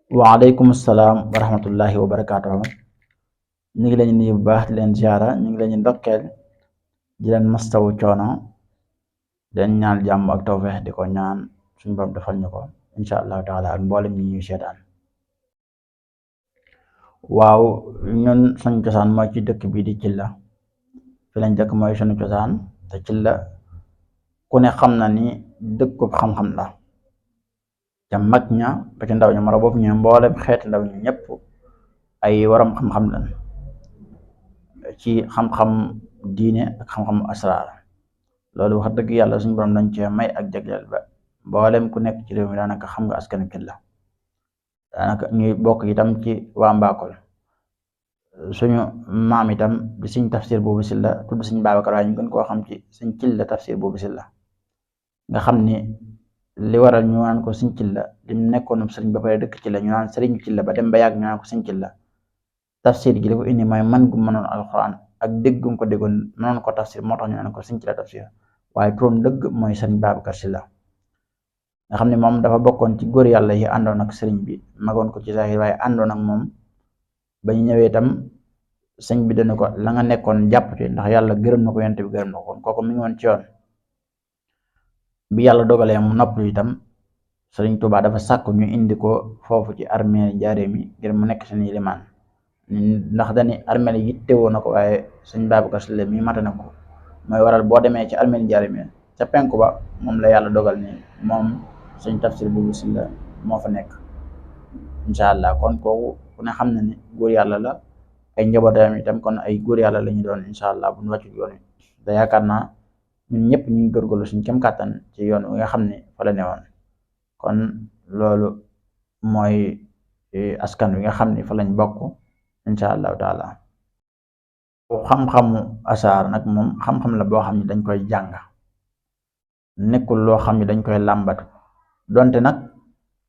waaleykum salaam wa rahmatullahi wa barakaatuhu. ñu ngi leen di nuyu bu baax di leen ziara, ñu ngi leen di ndokkeel di leen mastawu coono, di leen ñaan jàmm ak tawfeex, di ko ñaan suñu borom defal ñu ko incha allahu taala ak mboolem ñi ñuy seetaan. waaw, ñun suñu cosaan mooy ci dëkk bii di Cilla, fi lañ dëkk mooy suñu cosaan, te Cilla ku ne xam na ni dëkkub xam-xam la, ca mag ña ba ci ndaw ña mara boobu ñu mboolem xeeti ndaw ñi ñëpp ay waram xam-xam lañ ci xam-xam diine ak xam-xam asraar. loolu wax dëgg yàlla suñu borom dañ cee may ak jagleel ba mboolem ku nekk ci réew mi daanaka xam nga askanu Cilla, daanaka ñuy bokk itam ci waa Mbakol. suñu maam itam di Sëñ Tafsir Boobu Silla tudd Sëñ Babacar, waaye ñu gën koo xam ci Sëñ Cilla Tafsir Boobu Silla, nga xam ni li waral ñu naan ko Sëñ Cilla lim nekkoon sëriñ ba pare dëkk ci la ñu naan sëriñu Cilla ba dem ba yàgg ñu naan ko Sëñ Cilla. tafsir gi li ko indi mooy man gu mënoon alxuraan ak dégg gu ko déggoon mënoon ko tafsir, moo tax ñu naan ko Sëñ Cilla Tafsir, waaye turam dëgg mooy Sëriñ Babacar Sylla, nga xam ne moom dafa bokkoon ci góor yàlla yi àndoon ak sëriñ bi, magoon ko ci zahir waaye àndoon ak moom ba ñu ñëwee itam sëñ bi dana ko la nga nekkoon jàpp ci, ndax yàlla gërëm na ko, yonent bi gërëm na ko, kooku mi ngi woon ci yoon. bi yàlla dogalee mu noppalu itam Sëriñ Tuubaa dafa sàkku ñu indi ko foofu ci armée Njaaréem yi ngir mu nekk seen limaan, ndax dañi armée yi yittewoo na ko, waaye Sëñ Babacar Sylla mi mate na ko, mooy waral boo demee ci armée Njaaréem yi ca penku ba moom la yàlla dogal ni moom Sëñ Tafsir Boobu Sylla moo fa nekk incha allah. kon kooku ku ne xam na ni góor yàlla la, ay njabootam itam kon ay góor yàlla la ñu doon incha allah bu ñu wàccu yoon wi. te yaakaar naa ñun ñëpp ñu ngi góorgóorlu suñ kem kàttan ci yoon wi nga xam ne fa la newoon. kon loolu mooy askan wi nga xam ni fa lañ bokk incha allahu taala. xam-xamu asaar nag moom xam-xam la boo xam ne dañ koy jàng, nekkul loo xam ne dañ koy làmbatu, donte nag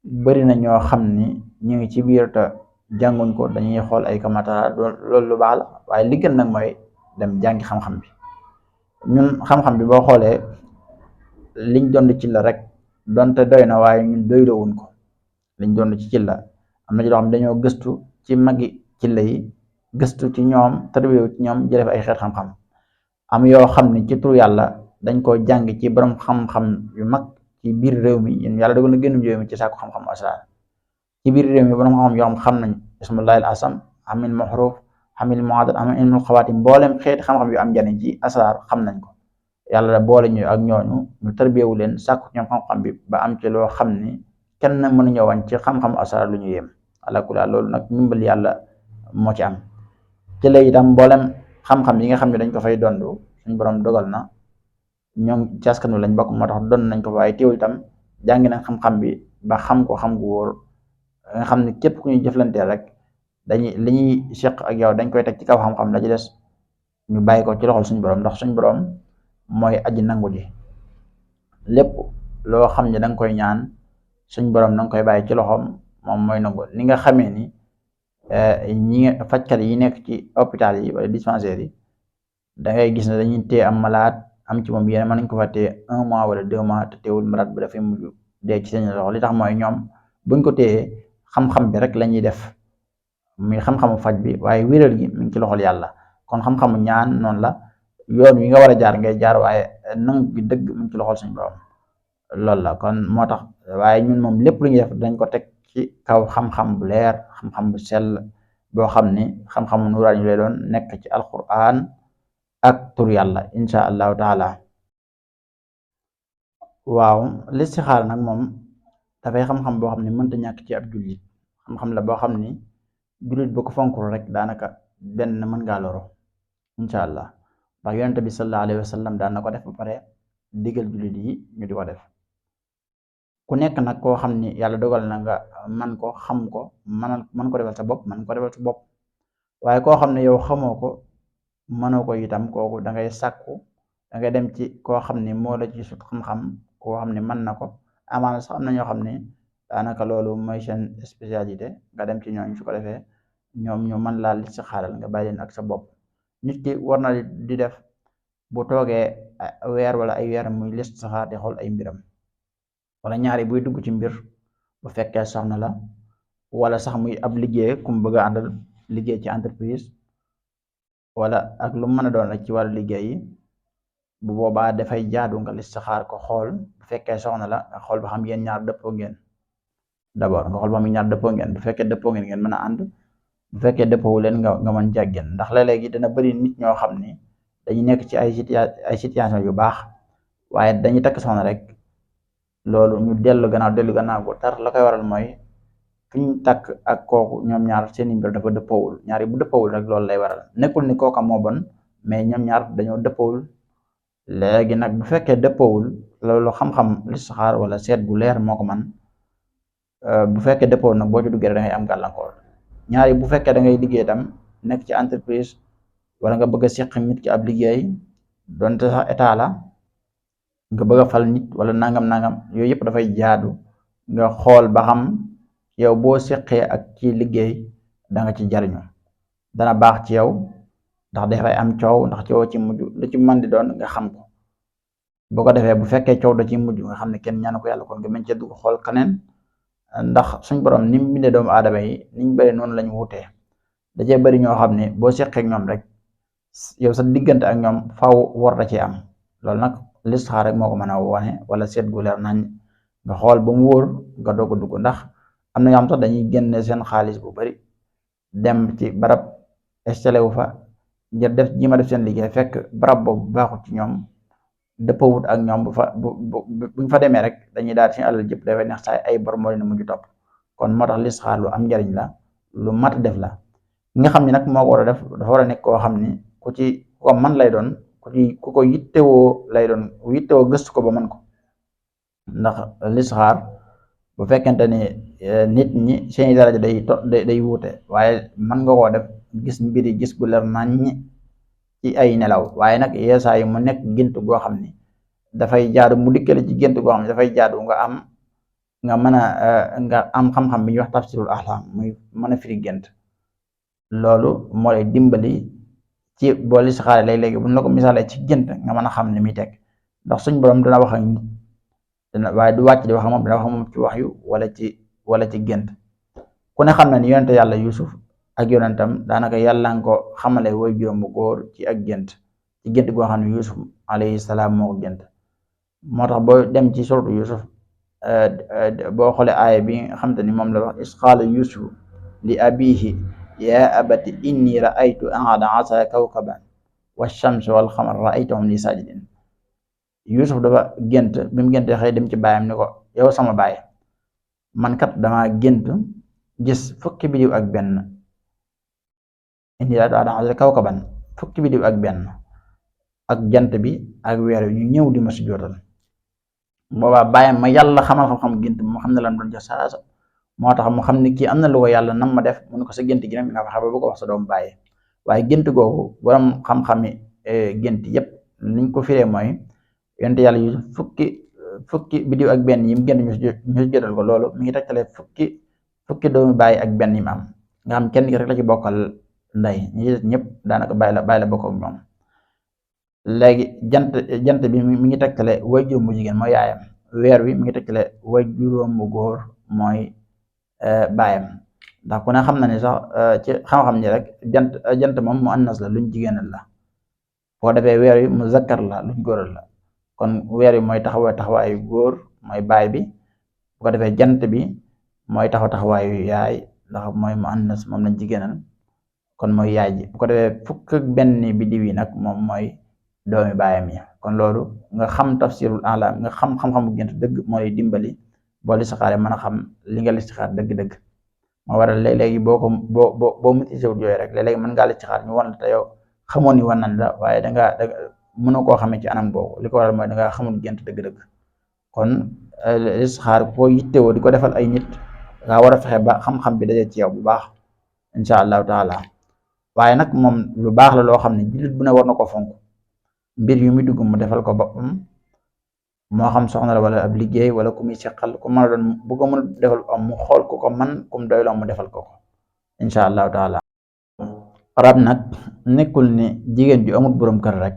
bari na ñoo xam ni ñu ngi ci biir te jànguñ ko, dañuy xool ay kamata loolu lu baax la, waaye li gën nag mooy dem jàngi xam-xam bi. ñun xam-xam bi boo xoolee liñ doon ci la rek donte doy na, waaye ñun doylawuñ ko. liñ doon ci la am na ci loo xam dañoo gëstu ci magi ci la yi, gëstu ci ñoom, tarbiyewu ci ñoom, jëlee fa ay xeet xam-xam. am yoo xam ne ci turu yàlla dañ ko jàng ci borom xam-xam yu mag ci biir réew mi, yéen yàlla dogal na génnum réew mi ci sàkku xam-xam asraar ci biir réew mi, borom xam-xam yoo xam nañ ismullahil asam, amil mahruf, amil muadad, amil ilmul xawaati, mboolem xeeti xam-xam yu am njariñ ci asraar xam nañ ko. yàlla da boole ñu ak ñooñu ñu tarbiyewu leen sàkku ñoom xam-xam bi ba am ci loo xam ni kenn mënu ñëwañ ci xam-xam asraar lu ñu yem alakula. loolu nag ndimbal yàlla moo ci am. ci la itam mboolem xam-xam yi nga xam ne dañ ko fay dondu suñ borom dogal na ñoom ci askan wi lañ bokk, moo tax doon nañ ko fa, waaye teewul itam jàngi nañ xam-xam bi ba xam ko xam gu wóor, nga xam ne képp ku ñuy jëflanteel rek li ñuy seq ak yow dañ koy teg ci kaw xam-xam, la ci des ñu bàyyi ko ci loxol suñ borom, ndax suñ borom mooy aji nangu ji. lépp loo xam ne danga koy ñaan suñ borom danga koy bàyyi ci loxoom, moom mooy nangu. ni nga xamee ni ñi fajkat yi nekk ci hôpital yi wala dispensaire yi, da ngay gis ne dañuy téye am malade am ci moom yéen mën nañ ko fa téye 1 mois wala 2 mois te teewul malade bi dafay mujj dee ci seen loxo. li tax mooy ñoom buñ ko téyee xam-xam bi rek la ñuy def, muy xam-xamu faj bi, waaye wéral gi mi ngi ci loxol yàlla. kon xam-xamu ñaan noonu la, yoon wi nga war a jaar ngay jaar, waaye nangu gi dëgg mi ngi ci loxol suñu borom. loolu la kon moo tax, waaye ñun moom lépp lu ñuy def dañ ko teg ci kaw xam-xam bu leer, xam-xam bu sell boo xam ni xam-xamu nuraan yu lay doon nekk ci alquran ak tur yàlla incha allahu taala. waaw, listixaar nag moom dafay xam-xam boo xam ne mënta ñàkk ci ab jullit. xam-xam la boo xam ni jullit bu ko fonkul rek daanaka benn mën ngaa loro incha allah, ndax yonent bi sallallahu alayhi wa sallam daan na ko def ba pare digal jullit yi ñu di ko def. ku nekk nag koo xam ni yàlla dogal na nga man ko xam ko, man ko defal sa bopp, man ko defal sa bopp, waaye koo xam ne yow xamoo ko mënoo ko itam, kooku da ngay sàkku, da ngay dem ci koo xam ni moo la ci sut xam-xam, koo xam ne mën na ko. amaana sax am na ñoo xam ne daanaka loolu mooy seen spécialité, nga dem ci ñooñ su ko defee ñoom ñu mën laa listixaaral nga bàyyi leen ak sa bopp. nit ki war na di def bu toogee weer wala ay weer muy listixaar di xool ay mbiram, wala ñaari buy dugg ci mbir, bu fekkee soxna la wala sax muy ab liggéey kum bëgg a àndal liggéey ci entreprise wala ak lu mën a doon rek ci wàllu liggéey yi, bu boobaa dafay jaadu nga listixaar ko xool bu fekkee soxna la nga xool ba xam yéen ñaar dëppoo ngeen. D'abord nga xool ba xam ñaar dëppoo ngeen, bu fekkee dëppoo ngeen mën a ànd, bu fekkee dëppoo leen nga mën jàggeen. Ndax léeg-léegi dana bëri nit ñoo xam ni dañu nekk ci ay situation yu baax waaye dañuy takk soxna rek loolu ñu dellu gannaaw gu tar. La koy waral mooy fi ñu takk ak kooku ñoom ñaar seeni mbir dafa dëppoowul. ñaar yi bu dëppoowul rek loolu lay waral, nekkul ni kooka moo bon mais ñoom ñaar dañoo dëppoowul. léegi nag bu fekkee dëppoowul, loolu xam-xam listixaar wala seet gu leer moo ko man. Bu fekkee dëppoowul nag boo ci duggee da ngay am gàllankoor. ñaari bu fekkee da ngay liggéey tam nekk ci entreprise wala nga bëgg a seq nit ki ab liggéey donte sax état la nga bëgg a fal nit wala nangam yooyu yëpp dafay jaadu nga xool ba xam yow boo seqee ak ci liggéey da nga ci jariñu, dana baax ci yow ndax dafay am coow, ndax coow ci mujj lu ci mën di doon nga xam ko. boo ko defee bu fekkee coow da ci mujj nga xam ne kenn ñaanu ko yàlla, kon nga mën cee dugg xool kaneen. ndax suñ borom ni mu bindee doomu aadama yi niñ bëri noonu lañu wutee, da cee bëri ñoo xam ne boo seqee ak ñoom rek yow sa diggante ak ñoom faaw war da cee am. loolu nag listixaar rek moo ko mën a wane wala seet gu leer nañ nga xool ba mu wóor nga doog a dugg. ndax am na ñoo xam sax dañuy génne seen xaalis bu bari dem ci barab installé wu fa ngir def ji ma def seen liggéey, fekk barab boobu baaxut ci ñoom, dëppawut ak ñoom. buñ fa demee rek dañuy daal seen alal jëpp dafay neex saay ay bor moo leen mujj topp. kon moo tax listixaar lu am njariñ la, lu mat def la. ki nga xam ne nag moo ko war a def dafa war a nekk koo xam ni ku ko man lay doon, ku ko yittewoo lay doon, yittewoo gëstu ko ba man ko. ndax listixaar bu fekkente ni nit ñi seeni daraja day wuute, waaye man nga koo def gis mbiri gis bu leer nañ ci ay nelaw. waaye nag yeesaa yi mu nekk gént goo xam ni dafay jaadu mu dikkale ci gént goo xam ne dafay jaadu nga mën a nga am xam-xam bi ñuy wax tafsirul ahlam, muy mën a firi gént. loolu moo lay dimbali ci boo listixaare léegi buñ la ko misaalee ci gént nga mën a xam ni muy teg. ndax suñ borom dana wax ak nit waaye du wàcc di wax ak moom, dana wax ak moom ci wax yu wala ci gént. ku ne xam na ni yonente yàlla Yusuf ak yonentam daanaka yàlla nga ko xamale woy juróom bu góor ci ak gént goo xam ne Yusuf alayhi salaam moo ko gént. moo tax boo dem ci suratu Yusuf boo xoolee aaya bi nga xam te ni moom la wax is qaala Yusuf li abihi ya abati inni raaytu ahada asara kawkaban wash-shamsa wal qamara raaytuhum li sajidin. Yusuf dafa gént, bi mu géntee xëy dem ci baayam ni ko yow sama baay, man kat dama gént gis fukki bidiw ak benn, inni raaytu ahada asara kawkaban, fukki bidiw ak benn ak jant bi ak weer wi ñu ñëw di ma sujjóotal. boobaa bàyyam ma yàlla xamal xam-xam gént mu xam ne lan doon jox saasa, moo tax mu xam ne kii am na lu ko yàlla nam ma def mu ne ko sa gént gi nag nga fexe ba bu ko wax sa doom bàyyi. waaye gént googu borom xam-xami gént yépp liñ ko firee mooy yonent yàlla yu fukki bidiw ak benn yi mu gént ñu sujjóotal ko. loolu mi ngi tegtale fukki doomi bàyyi ak benn yi mu am, nga xam kenn ki rek la ci bokkal ndey, ñi ñëpp daanaka bàyyi la bokk ak ñoom. léegi jant bi mi ngi tegtale way juróom bu jigéen mooy yaayam, weer wi mi ngi tegtale way juróom bu góor mooy baayam. ndax ku ne xam na ni sax ci xam-xam ni rek jant moom mu annas la, luñ jigéenal la. boo defee weer wi mu zakkar la, luñ góoral la. kon weer wi mooy taxawaayu góor mooy baay bi, bu ko defee jant bi mooy taxawaayu yaay ndax mooy mu annas moom lañ jigéenal, kon mooy yaay ji. bu ko defee fukk ak benn biddiw yi nag moom mooy doomi baayam yi. kon loolu nga xam tafsirul alam, nga xam xam-xamu gént dëgg mooy dimbali boo listixaare mën a xam li nga listixaar dëgg-dëgg. moo waral léeg-léegi boo maîtrisé wut yooyu rek léeg-léegi mën ngaa listixaar ñu wan la te yow xamoon ni wan nañ la, waaye danga mënoo koo xamee ci anam boobu. li ko waral mooy dangaa xamul gént dëgg-dëgg. kon listixaar koo yittewoo di ko defal ay nit nga war a fexe ba xam-xam bi daje ci yow bu baax insha allahu taala. waaye nag moom lu baax la loo xam ne jullit bu ne war na ko fonk. mbir yu muy dugg mu defal ko boppam, moo xam soxna la wala ab liggéey wala ku muy seqal ku mën a doon, bu ko mën defal am mu xool ku ko man kum doyloo mu defal ko insha allahu taala. rab nag nekkul ne jigéen ju amul borom kër rek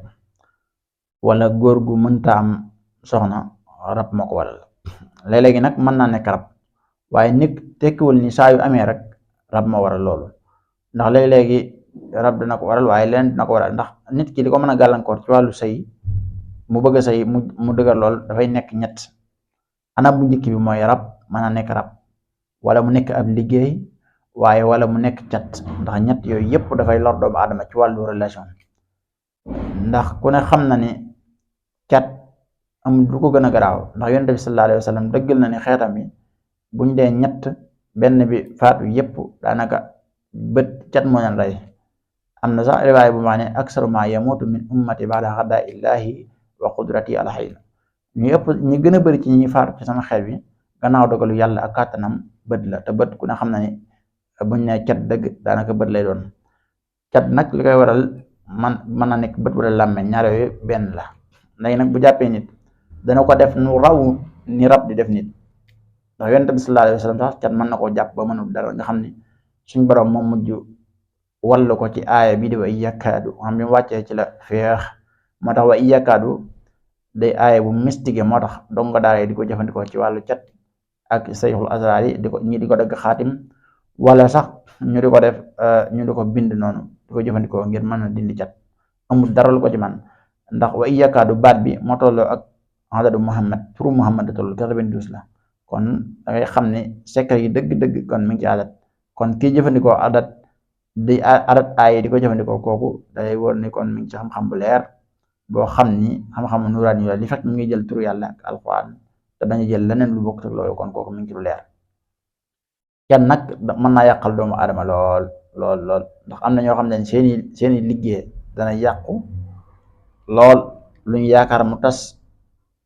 wala góor gu mënta am soxna rab moo ko waral. léeg-léegi nag mën naa nekk rab waaye nit tekkiwul ni saa yu amee rek rab ma waral loolu, ndax léeg-léegi rab dina ko waral waaye leneen dina ko waral, ndax nit ki li ko mën a gàllankoor ci wàllu sëy mu bëgg a sëy mu dëgër lool dafay nekk ñett. anam bu njëkk bi mooy rab mën a nekk rab, wala mu nekk ab liggéey, waaye wala mu nekk cat, ndax ñett yooyu yëpp dafay lor doomu aadama ci wàllu relation. ndax ku ne xam na ni cat amul lu ko gën a garaaw, ndax yonent bi sallallahu alayhi wa sallam dëggal na ni xeetam yi buñ dee ñett benn bi faatu yëpp daanaka bët cat moo leen rey. am na sax riwaaya bu maa ne aksaru ma yamutu min ummati ba'da xadaa illahi wa qudrati al hayy, ñi gën a bëri ci ñi faatu ci sama xeet bi gannaaw dogalu yàlla ak kàttanam bët la, te bët ku ne xam na ni buñ ne cat dëgg daanaka bët lay doon. cat nag li koy waral mën na nekk bët wala làmmeñ, ñaar yooyu benn la. léegi nag bu jàppee nit dana ko def nu raw ni rab di def nit, ndax yonent bi sallallahu alayhi wa sallam sax cat mën na koo jàpp ba mënul dara, nga xam ni suñ borom moom mujj wallu ko ci aaya bi di wa iyyakaadu, xam bi mu wàccee ci la feex. moo tax wa iyyakaadu day aaya bu mystique, moo tax donga daara di ko jëfandikoo ci wàllu cat ak sayxul asraar yi ñi di ko dagg xaatim, wala sax ñu di ko def ñu di ko bind noonu di ko jëfandikoo ngir mën a dindi cat. amul dara lu ko ci man, ndax wa iyyakaadu baat bi moo tolloo ak adadu Muhammad, turu Muhammad da toll 92 la. kon da ngay xam ne secret yi dëgg-dëgg kon mi ngi ci adat. kon kii jëfandikoo adat aay di ko jëfandikoo kooku day wóor ni kon mi ngi ci xam-xam bu leer boo xam ni xam-xamu nuraan yi la, li fekk mi ngi jël turu yàlla ak alquran te bañ a jël leneen lu bokk ak loolu, kon kooku mi ngi ci lu leer. kenn nag mën naa yàqal doomu aadama lool ndax am na ñoo xam ne seeni liggéey dana yàqu lool, lu ñu yaakaar mu tas,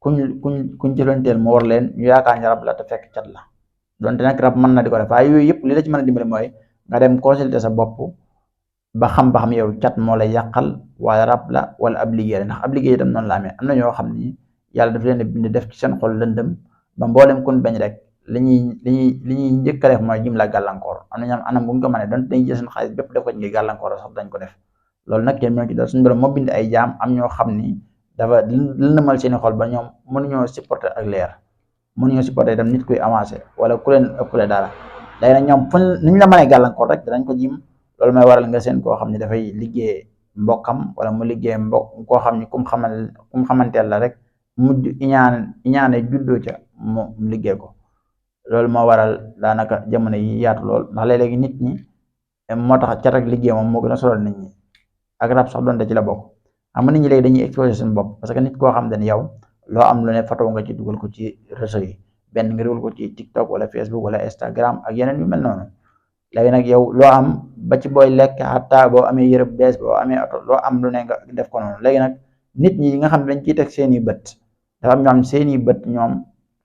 kuñ jëfanteel mu war leen ñu yaakaar ni rab la te fekk cat la. donte nag rab mën na di ko def, waaye yooyu yëpp li la ci mën a dimbali mooy nga dem consulter sa bopp ba xam yow cat moo lay yàqal wala rab la wala ab liggéey la, ndax ab liggéey itam noonu la amee. am na ñoo xam ni yàlla daf leen a bind def ci seen xol lëndëm ba mboolem kun bañ rek li ñuy njëkk a def mooy jim la gàllankoor. am na ñoom anam bu ñu ko mënee donte dañuy jël seen xaalis bépp def ko ci ngir gàllankoor sax dañ ko def. loolu nag kenn mënu ci dara, suñu borom moo bind ay jaam, am ñoo xam ni dafa lëndëmal seeni xol ba ñoom mënuñoo supporter ak leer, mënuñoo supporter itam nit kuy avancé wala ku leen ëppale dara. léegi nag ñoom niñ la mënee gàllankoor rek danañ ko jim. loolu may waral nga seen koo xam ne dafay liggéey mbokkam wala mu liggéey koo xam ni kum xamanteel la rek mujj iñaane juddoo ca mu liggéey ko. loolu moo waral daanaka jamono yi yaatu lool, ndax léeg-léegi nit ñi moo tax cat ak liggéey moom moo gën a sonal nit ñi, ak rab sax doonte ci la bokk. xam nga nit ñi léegi dañuy exposé seen bopp, parce que nit koo xam ne yow loo am lu ne photo nga ci dugal ko ci réseau yi, benn nga dugal ko ci TikTok wala Facebook wala Instagram ak yeneen yu mel noonu. léegi nag yow loo am ba ci booy lekk xataa boo amee yëre bu bees boo amee oto loo am lu ne nga def ko noonu. léegi nag nit ñi nga xam ne dañ ciy teg seeni bët, dafa am ñoo xam seeni bët ñoom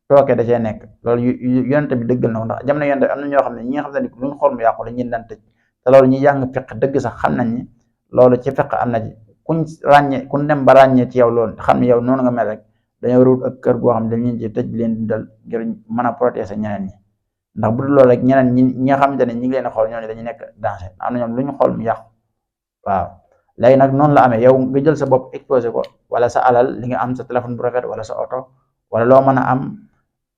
tooke da cee nekk. loolu yonent bi dëggal na ko, ndax jamono yonent am na ñoo xam ne ñi nga xam ne luñ xool mu yàqu dañ leen daan tëj, te loolu ñi jàng fiq dëgg sax xam nañ ni loolu ci fiq am na ci. kuñ dem ba ràññee ci yow loolu xam ne yow noonu nga mel rek dañoo war a wut ak kër goo xam ne dañ leen ci tëj leen dundal ngir mën a protéger ñeneen ñi, ndax bu dul loolu rek ñeneen ñi nga xamante ne ñi ngi leen xool ñooñu dañuy nekk danger. am na ñoom lu ñu xool mu yàqu. waaw léegi nag noonu la amee, yow nga jël sa bopp exposé ko, wala sa alal li nga am, sa téléphone bu rafet wala sa oto wala loo mën a am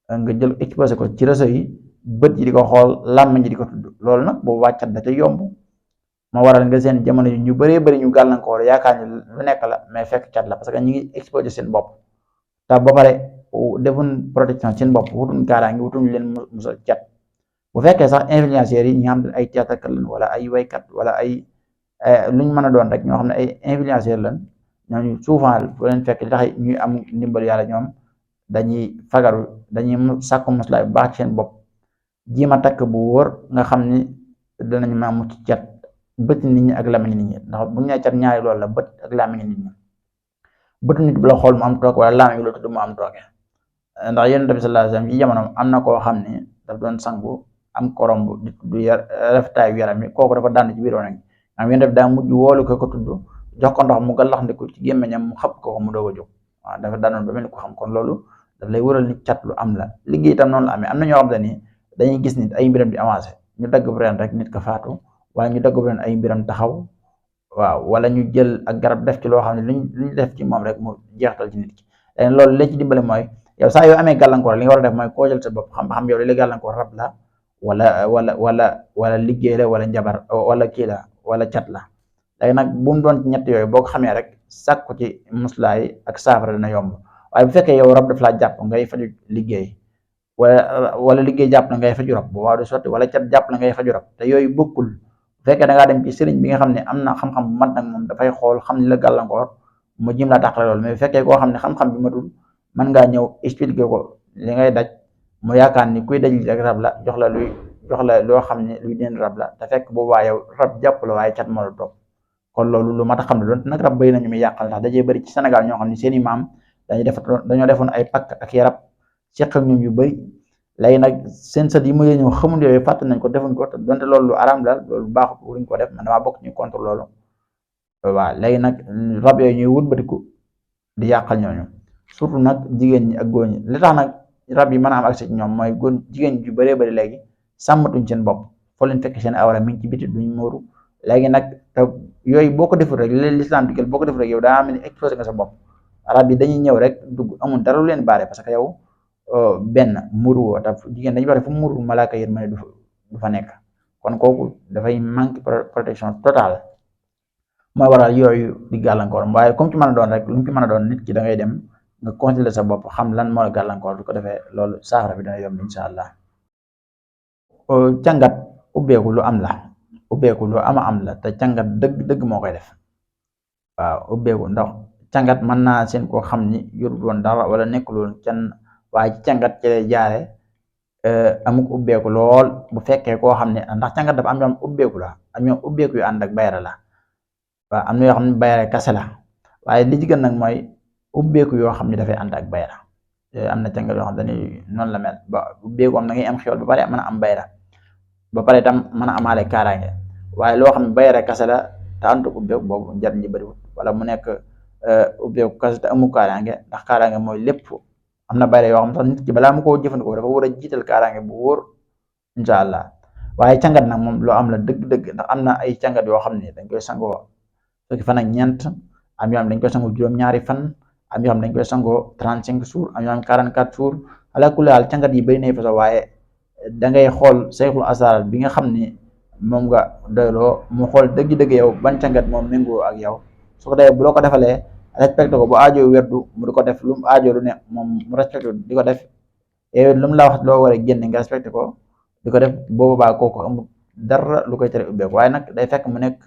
nga jël exposé ko ci réseau yi, bët yi di ko xool, làmmiñ ji di ko tudd. loolu nag boobu wàccat da ca yomb, moo waral nga seen jamono yi ñu bëree bëri ñu gàllankoor yaakaar ni lu nekk la, mais fekk cat la, parce que ñi ngi exposé seen bopp te ba pare defuñ protection seen bopp, wutuñ kaaraange, wutuñ leen musal cat. bu fekkee sax influenceurs yi ñi nga xam ne ay théâtre lañ wala ay waykat wala ay luñ mën a doon rek ñoo xam ne ay influenceurs lañ, ñooñu souvent bu leen fekk li tax ñuy am ndimbal yàlla, ñoom dañuy fagaru, dañuy sàkku muslaay bu baax ci seen bopp, jiima takk bu wóor nga xam ni danañ ma mucc cat bët nit ñi ak làmmiñ nit ñi. ndax bu ñu nee cat ñaari loolu la, bët ak làmmiñ nit ñi. bët nit bu la xool mu am tooke wala làmmiñ bi la tudd mu am tooke, ndax Yonent bi sallallahu alayhi wasallam ci jamono am na koo xam ne daf doon sangu am korom bu du rafetaayu yaram mi, kooku dafa daan ci biir nag am Yonent bi daa mujj woolu ko tudd jox ko ndox mu gàllax ndiku ci gémmiñam mu xab ko mu doog a jóg. waaw dafa daanoon ba mel ni ko xam, kon loolu daf lay wëral ni cat lu am la. liggéey itam noonu la amee, am na ñoo xam ne dañuy gis nit ay mbiram di avancé ñu dagg bu ren rek nit ka faatu, wala ñu dagg bu ren ay mbiram taxaw. waaw wala ñu jël ak garab def ci loo xam ne luñ def ci moom rek mu jeextal ci nit ki. léegi loolu lañ ci dimbale mooy yow saa yoo amee gàllankoor li nga war a def mooy koojal sa bopp xam ba xam yow li la gàllankoor rab la wala liggéey la wala njabar wala kii la wala cat la. léegi nag bu mu doon ci ñett yooyu boo ko xamee rek sàkku ci muslaay ak saafara dina yomb. waaye bu fekkee yow rab daf laa jàpp ngay faju liggéey wala liggéey jàpp na ngay faju rab bu waaw du sotti, wala cat jàpp na ngay faju rab, te yooyu bokkul. bu fekkee da ngaa dem ci sëriñ bi nga xam ne am na xam-xam bu mat nag moom dafay xool xam ni la gàllankoor mu jim la tàqale loolu. mais bu fekkee koo xam ne xam-xam bi matul mën ngaa ñëw expliquer ko li ngay daj mu yaakaar ni kuy daj rek rab la jox la loo xam ne luy deen rab la, te fekk boobaa yow rab jàpp la waaye cat moo la topp. kon loolu lu mat a xam ne doon nag rab bëri nañu muy yàqal, ndax dajee bëri ci Sénégal ñoo xam ne seeni maam dañoo defoon ay pakk ak yarab seq ak ñoom yu bëri. léegi nag seen sët yi mu ñëw xamul yooyu fàtte nañ ko defuñ ko te donte loolu lu araam la loolu baaxut wuñ ko def, man damaa bokk ñu contre loolu. waaw léegi nag rab yooyu ñuy wut batiku di yàqal ñooñu, surtout nag jigéen ñi ak góor ñi. li tax nag rab yi mën a am accès ci ñoom mooy góor jigéen ju bëree bëri léegi sàmmatuñ seen bopp, foo leen fekk seen awra mi ngi ci biti duñ muuru. léegi nag te yooyu boo ko deful rek li lislaam digal boo ko deful rek yow daa mel ni exposé nga sa bopp. rab yi dañuy ñëw rek dugg amul dara lu leen baare, parce que yow benn muuru woo te jigéen dañuy wax fu mu muuru malaaka yërmande du fa nekk. kon kooku dafay manque protection totale, mooy waral yooyu di gàllankoor. waaye comme ci mën a doon rek lu mu ci mën a doon nit ki da ngay dem nga contrôler sa bopp xam lan moo la gàllankoor, du ko defee loolu saafara bi dana yomb incha allah. càngat ubbeeku lu am la, ubbeeku lu am la, te càngat dëgg moo koy def. waaw ubbeeku ndax càngat mën naa seen koo xam ni yorul woon dara wala nekkul woon kenn, waaye ci càngat ci lay jaare amuk ubbeeku lool. bu fekkee koo xam ne ndax càngat dafa am ñoom ubbeeku la, am ñoom ubbeeku yu ànd ak bayra la. waaw am na yoo xam ne bayra kase la, waaye li ci gën nag mooy ubbeeku yoo xam ne dafay ànd ak bayra. am na càngat yoo xam ne noonu la mel ba ubbeeku am na ngay am xéwal ba pare mën a am bayra ba pare tam mën a amaale kaaraange. waaye loo xam ne bayra kase la te ànd ak ubbeeku boobu njariñ li bëriwul, wala mu nekk ubbeeku kase te amu kaaraange, ndax kaaraange mooy lépp. am na bayra yoo xam sax nit ki balaa mu koo jëfandikoo dafa war a jiital kaaraange bu wóor incha allah. waaye càngat nag moom loo am la dëgg-dëgg, ndax am na ay càngat yoo xam ne dañ koy sangoo fukki fan ak ñeent, am yoo xam dañ koy sangoo juróom-ñaari fan, am yoo xam dañ koy sangoo 35 jours, am yoo xam 44 jours. ala kulli haal càngat yi bëri na façon, waaye da ngay xool sayxul asrar bi nga xam ne moom nga doyloo mu xool dëgg-dëgg yow ban càngat moom méngoo ak yow. su ko defee bu loo ko defalee respecté ko bu aajo werdu mu di ko def, lu mu aajo lu ne moom mu respecté di ko def. yow lu mu la wax loo war a génne nga respecté ko di ko def, boobaa kooku amul dara lu koy tere ubbeeku. waaye nag day fekk mu nekk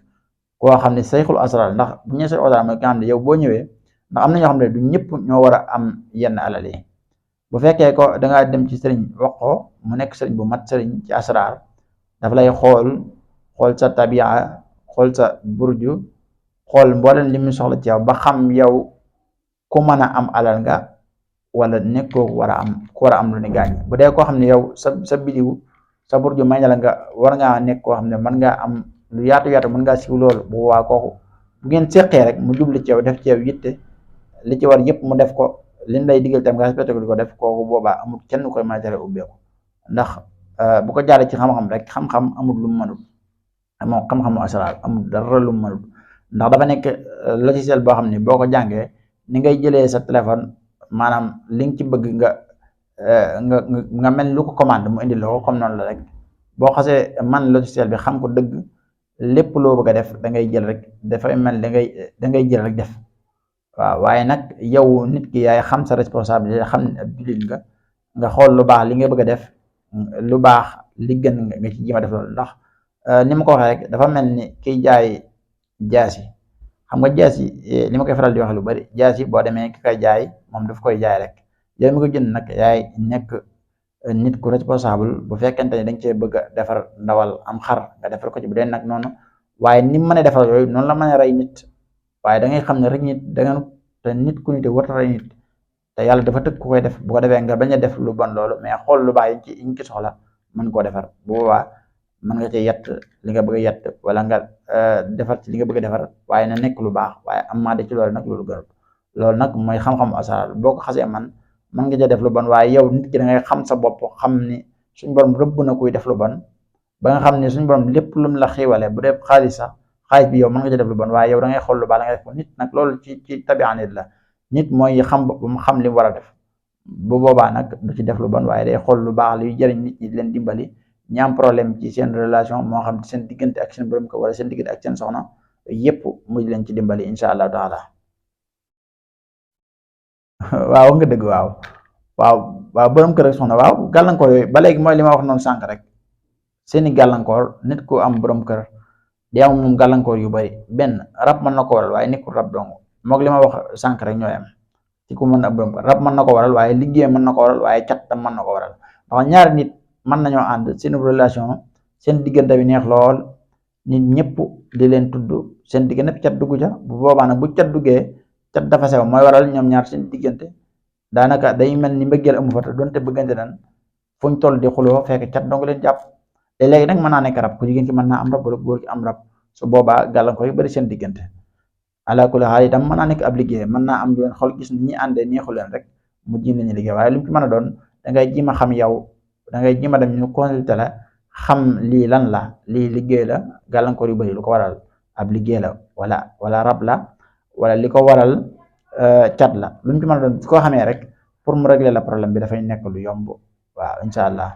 koo xam ne sayxul asrar, ndax bu ñu sayxul asrar mooy nga xam ne yow boo ñëwee, ndax am na ñoo xam ne du ñëpp ñoo war a am yenn alal yi. bu fekkee ko da ngaa dem ci sëriñ wax ko mu nekk sëriñ bu mat sëriñ ci asrar, dafa lay xool sa tabia, xool sa burju, xool mboolem li mu soxla ci yow ba xam yow ku mën a am alal nga wala nekkoo ku war a am lu ni gaañ. bu dee koo xam ne yow sa bidiw sa burju may na la nga war ngaa nekk koo xam ne mën ngaa am lu yaatu mën ngaa siw loolu, bu waa kooku bu ngeen seqee rek mu jubli ci yow def ci yow yitte li ci war yëpp mu def ko, liñ lay digal tam nga respecté ko di ko def, kooku boobaa amul kenn koy mën a tere ubbeeku. ndax bu ko jaaree ci xam-xam rek, xam-xam amul lu mu mënul, moom xam-xamu asrar amul dara lu mu mënul. ndax dafa nekk logiciel boo xam ne boo ko jàngee ni ngay jëlee sa téléphone, maanaam li nga ci bëgg nga mel lu ko commande mu indi la ko comme noonu la rek. boo xasee man logiciel bi xam ko dëgg, lépp loo bëgg a def da ngay jël rek, dafay mel da ngay jël rek def. waaw waaye nag yow nit ki yaay xam sa responsabilité, xam ne ab jullit nga xool lu baax li nga bëgg a def, lu baax li gën nga ci jéem a def loolu. ndax ni ma ko waxee rek dafa mel ni kiy jaay jaasi, xam nga jaasi li ma koy faral di wax lu bari, jaasi boo demee ki koy jaay moom daf koy jaay rek, yow mi ko jënd nag yaay nekk nit ku responsable. bu fekkente ni dañ cee bëgg a defar ndawal am xar nga defar ko ci bu dee nag noonu, waaye ni mu mën a defar yooyu noonu la mën a rey nit. waaye da ngay xam ne rek nit te nit ku nite warta rey nit, te yàlla dafa tëgg ku koy def. bu ko defee nga bañ a def lu bon loolu, mais xool lu baax yi ñu ci soxla mën koo defar. bu boobaa mën nga ci yett li nga bëgg a yett, wala nga defar ci li nga bëgg a defar, waaye na nekk lu baax. waaye am maa de ci loolu nag loolu gërëm loolu nag mooy xam-xamu asrar. boo ko xasee mën nga ca def lu bon, waaye yow nit ki da ngay xam sa bopp, xam ni suñ borom rëbb na kuy def lu bon, ba nga xam ne suñ borom lépp lu mu la xiiwale bu dee xaalis sax, xaalis bi yow mën nga ci def lu bon, waaye yow da ngay xool lu baax la nga def ko. nit nag loolu ci tabia nit la. nit mooy xam boppam, xam li mu war a def, bu boobaa nag du ci def lu bon waaye day xool lu baax luy jëriñ nit ñi di leen dimbali ñi am problème ci seen relation moo xam ci seen diggante ak seen borom ko wala seen diggante ak seen soxna yépp mu leen ci dimbali incha allahu taala. waaw nga dëgg waaw. waaw waaw borom kër ak soxna waaw gàllankoor yooyu ba léegi mooy li ma wax noonu sànq rek seeni gàllankoor nit ku am borom kër di am moom gàllankoor yu bari benn rab mën na ko waral waaye nekkul rab dong moog li ma wax sànq rek ñooy am ci ku mën a borom kër rab mën na ko waral waaye liggéey mën na ko waral waaye cat tam mën na ko waral ndax ñaari nit mën nañoo ànd seen relation seen diggante bi neex lool nit ñëpp di leen tudd seen diggante bi cat dugg ca bu boobaa nag bu cat duggee cat dafa sew mooy waral ñoom ñaar seen diggante daanaka day mel ni mbëggeel amu fa te donte bëggante nan fuñ toll di xuloo fekk cat dong leen jàpp te léegi nag mën naa nekk rab ku jigéen ki mën naa am rab wala góor ki am rab su boobaa gàllankoor yu bari seen diggante ala kulli xaal itam mën naa nekk ab liggéey mën naa am leen xool gis ni ñi àndee neexu leen rek mu jiin lañu liggéey waaye lu mu ci mën a doon da ngay jima xam yow da ngay jima dem ñu consulté la xam lii lan la lii liggéey la gàllankoor yu bari lu ko waral ab liggéey la wala rab la wala li ko waral cat la lu mu ci mën a doon su ko xamee rek pour mu régler la problème bi dafay nekk lu yomb waaw incha allah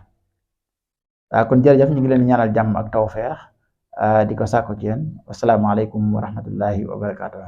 waaw kon jërëjëf ñu ngi leen ñaanal jàmm ak tawfeex di ko sàkku ci yéen wasalaamaaleykum wa rahmatullahi wa barakaatu.